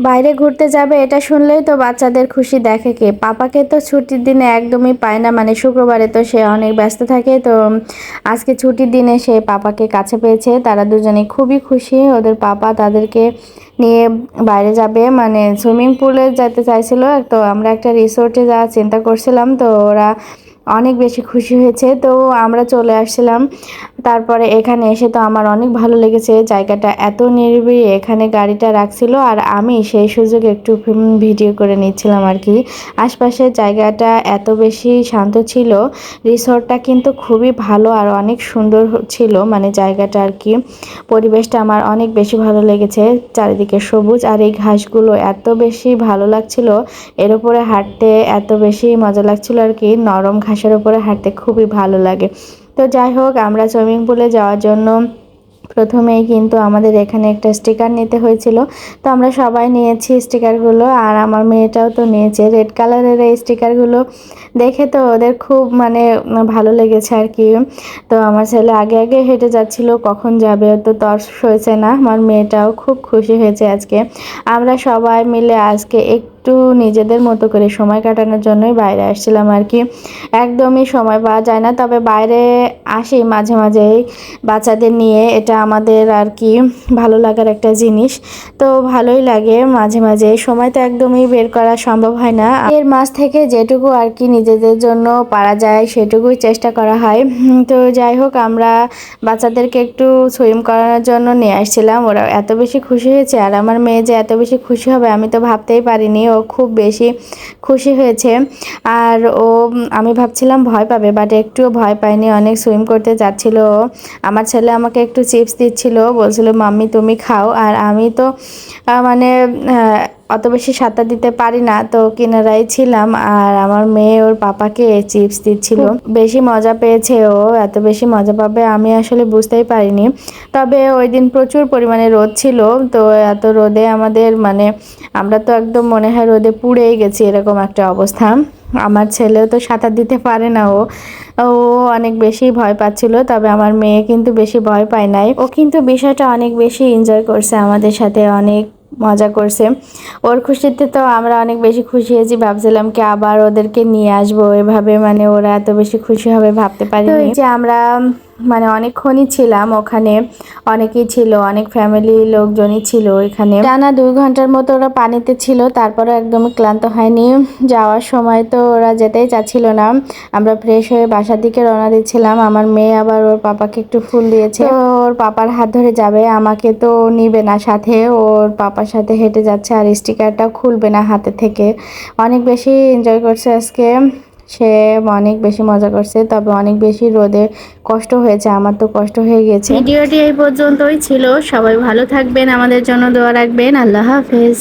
বাইরে ঘুরতে যাবে এটা শুনলেই তো বাচ্চাদের খুশি দেখে কে। পাপাকে তো ছুটির দিনে একদমই পায় না, মানে শুক্রবারে তো সে অনেক ব্যস্ত থাকে। তো আজকে ছুটির দিনে সে পাপাকে কাছে পেয়েছে। তারা দুজনেই খুবই খুশি, ওদের পাপা তাদেরকে নিয়ে বাইরে যাবে, মানে সুইমিং পুলে যেতে চাইছিল। তো আমরা একটা রিসোর্টে যাওয়ার চিন্তা করছিলাম, তো ওরা অনেক বেশি খুশি হয়েছে। তো আমরা চলে আসছিলাম। তারপরে এখানে এসে তো আমার অনেক ভালো লেগেছে, জায়গাটা এত নিরিবিলি। এখানে গাড়িটা রাখছিল আর আমি সেই সুযোগে একটু ভিডিও করে নিচ্ছিলাম আর কি। আশপাশের জায়গাটা এত বেশি শান্ত ছিল। রিসোর্টটা কিন্তু খুবই ভালো আর অনেক সুন্দর ছিল, মানে জায়গাটা আর কি। পরিবেশটা আমার অনেক বেশি ভালো লেগেছে, চারিদিকে সবুজ আর এই ঘাসগুলো এত বেশি ভালো লাগছিল। এর উপরে হাঁটতে এত বেশি মজা লাগছিল আর কি, নরম ঘাসের উপরে হাঁটতে খুবই ভালো লাগে। তো যাই হোক, আমরা সুইমিং পুলে যাওয়ার জন্য প্রথমেই কিন্তু আমাদের এখানে একটা স্টিকার নিতে হয়েছিল। তো আমরা সবাই নিয়েছি স্টিকারগুলো, আর আমার মেয়েটাও তো নিয়েছে। রেড কালারের এই স্টিকারগুলো দেখে তো ওদের খুব মানে ভালো লেগেছে আর কি। তো আমার ছেলে আগে আগে হেঁটে যাচ্ছিল, কখন যাবে, তো তর্স হয়েছে না। আমার মেয়েটাও খুব খুশি হয়েছে আজকে। আমরা সবাই মিলে আজকে একটু নিজেদের মতো করে সময় কাটানোর জন্যই বাইরে আসছিলাম আর কি। একদমই সময় পাওয়া যায় না, তবে বাইরে আসি মাঝে মাঝেই বাচ্চাদের নিয়ে। এটা আমাদের আর কি ভালো লাগার একটা জিনিস। তো ভালোই লাগে মাঝে মাঝে, সময় তো একদমই বের করা সম্ভব হয় না। এর মাঝ থেকে যেটুকু আর কি নিজেদের জন্য পারা যায় সেটুকুই চেষ্টা করা হয়। তো যাই হোক, আমরা বাচ্চাদেরকে একটু সুইম করানোর জন্য নিয়ে আসছিলাম। ওরা এত বেশি খুশি হয়েছে, আর আমার মেয়ে যে এত বেশি খুশি হবে আমি তো ভাবতেই পারিনি। ও খুব বেশি খুশি হয়েছে। আর ও, আমি ভাবছিলাম ভয় পাবে, বাট একটুও ভয় পায়নি, অনেক সুইম করতে যাচ্ছিল। আমার ছেলে আমাকে একটু চিপস দিচ্ছিল, বলছিল মাম্মি তুমি খাও। আর আমি তো মানে অত বেশি সাঁতার দিতে পারি না, তো কিনারায় ছিলাম। আর আমার মেয়ে ওর পাপাকে চিপস দিচ্ছিল। বেশি মজা পেয়েছে ও, এত বেশি মজা পাবে আমি আসলে বুঝতেই পারিনি। তবে ওই দিন প্রচুর পরিমাণে রোদ ছিল। তো এত রোদে আমাদের মানে আমরা তো একদম মনে হয় রোদে পুড়েই গেছি, এরকম একটা অবস্থা। আমার ছেলেও তো সাঁতার দিতে পারে না, ও ও অনেক বেশি ভয় পাচ্ছিল। তবে আমার মেয়ে কিন্তু বেশি ভয় পায় নাই, ও কিন্তু বিষয়টা অনেক বেশি এনজয় করছে, আমাদের সাথে অনেক মজা করছে। ওর খুশিতে তো আমরা অনেক বেশি খুশি হয়েছি, ভাবছিলাম কি আবার ওদেরকে নিয়ে আসবো এভাবে, মানে ওরা এত বেশি খুশি হবে ভাবতে পারিনি। তো এই যে আমরা মানে অনেকক্ষণই ছিলাম ওখানে, অনেকেই ছিল, অনেক ফ্যামিলি লোকজনই ছিল এখানে। টানা 2 ঘন্টার মতো ওরা পানিতে ছিল, তারপরে একদমই ক্লান্ত হয়নি। যাওয়ার সময় তো ওরা যেতেই চাচ্ছিল না। আমরা ফ্রেশ হয়ে বাসার দিকে রওনা দিচ্ছিলাম। আমার মেয়ে আবার ওর পাপাকে একটু ফুল দিয়েছে, তো ওর পাপার হাত ধরে যাবে, আমাকে তো নিবে না সাথে, ওর পাপার সাথে হেঁটে যাচ্ছে আর স্টিকারটাও খুলবে না হাতে থেকে। অনেক বেশি এনজয় করছে আজকে সে, অনেক বেশি মজা করছে। তবে অনেক বেশি রোদে কষ্ট হয়েছে, আমার তো কষ্ট হয়ে গেছে। ভিডিওটি এই পর্যন্তই ছিল, সবাই ভালো থাকবেন, আমাদের জন্য দোয়া রাখবেন। আল্লাহ হাফেজ।